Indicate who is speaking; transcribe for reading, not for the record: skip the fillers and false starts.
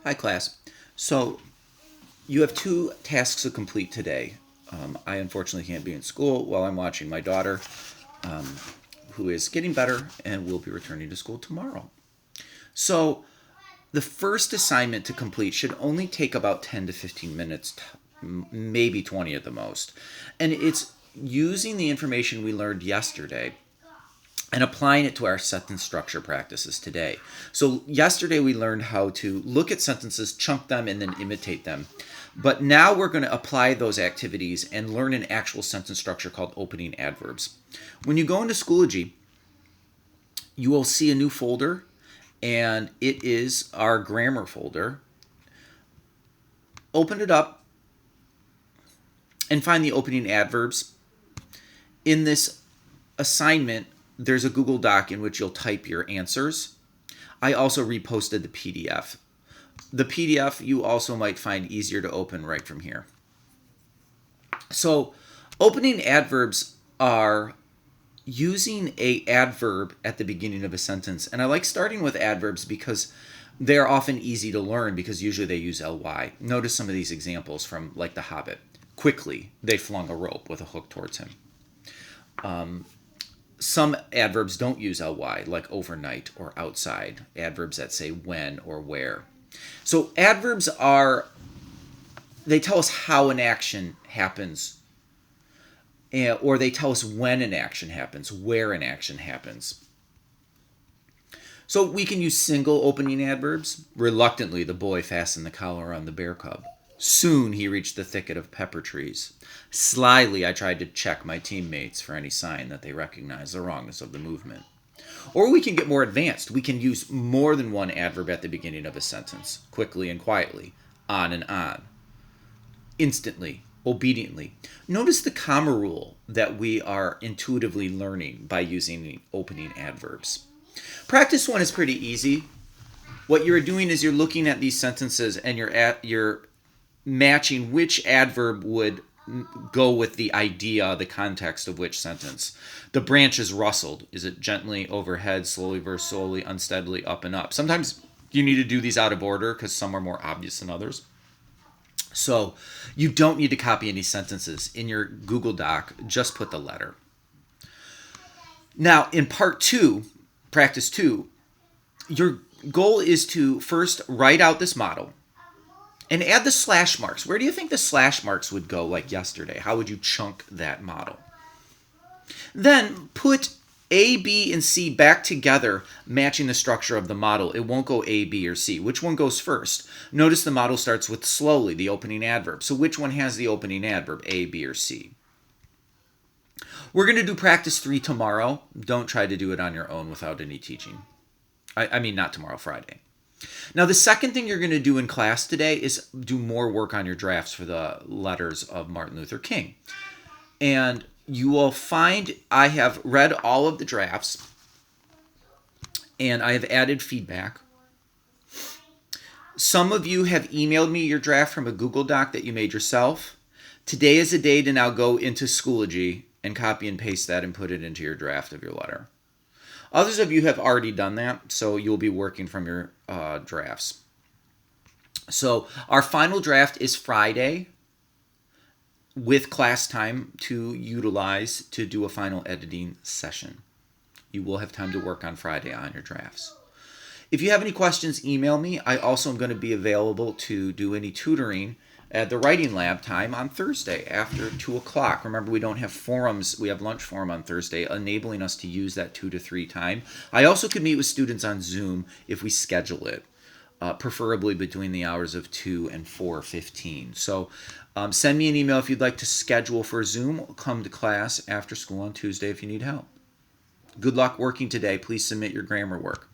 Speaker 1: Hi, class. So you have two tasks to complete today. I unfortunately can't be in school while I'm watching my daughter, who is getting better and will be returning to school tomorrow. So the first assignment to complete should only take about 10 to 15 minutes, maybe 20 at the most. And it's using the information we learned yesterday and applying it to our sentence structure practices today. So, yesterday we learned how to look at sentences, chunk them, and then imitate them. But now we're going to apply those activities and learn an actual sentence structure called opening adverbs. When you go into Schoology, you will see a new folder, and it is our grammar folder. Open it up and find the opening adverbs. In this assignment, there's a Google Doc in which you'll type your answers. I also reposted the PDF. The PDF you also might find easier to open right from here. So, opening adverbs are using a adverb at the beginning of a sentence. And I like starting with adverbs because they're often easy to learn because usually they use ly. Notice some of these examples from like The Hobbit. Quickly, they flung a rope with a hook towards him. Some adverbs don't use ly, like overnight or outside, adverbs that say when or where. So adverbs they tell us how an action happens, or they tell us when an action happens, where an action happens. So we can use single opening adverbs. Reluctantly, the boy fastened the collar on the bear cub. Soon he reached the thicket of pepper trees. Slyly I tried to check my teammates for any sign that they recognized the wrongness of the movement. Or we can get more advanced. We can use more than one adverb at the beginning of a sentence, quickly and quietly, on and on, instantly, obediently. Notice the comma rule that we are intuitively learning by using opening adverbs. Practice one is pretty easy. What you're doing is you're looking at these sentences and you're matching which adverb would go with the idea, the context of which sentence. The branch is rustled. Is it gently overhead, slowly versus slowly, unsteadily, up and up? Sometimes you need to do these out of order because some are more obvious than others. So you don't need to copy any sentences. In your Google Doc, just put the letter. Now, in part two, practice two, your goal is to first write out this model and add the slash marks. Where do you think the slash marks would go like yesterday? How would you chunk that model? Then put A, B, and C back together, matching the structure of the model. It won't go A, B, or C. Which one goes first? Notice the model starts with slowly, the opening adverb. So which one has the opening adverb, A, B, or C? We're going to do practice 3 tomorrow. Don't try to do it on your own without any teaching. I mean, not tomorrow, Friday. Now, the second thing you're going to do in class today is do more work on your drafts for the letters of Martin Luther King. And you will find I have read all of the drafts and I have added feedback. Some of you have emailed me your draft from a Google Doc that you made yourself. Today is a day to now go into Schoology and copy and paste that and put it into your draft of your letter. Others of you have already done that, so you'll be working from your drafts. So our final draft is Friday with class time to utilize to do a final editing session. You will have time to work on Friday on your drafts. If you have any questions, email me. I also am going to be available to do any tutoring at the writing lab time on Thursday after 2 o'clock. Remember, we don't have forums. We have lunch forum on Thursday, enabling us to use that 2 to 3 time. I also could meet with students on Zoom if we schedule it, preferably between the hours of 2 and 4:15. So send me an email if you'd like to schedule for Zoom. Come to class after school on Tuesday if you need help. Good luck working today. Please submit your grammar work.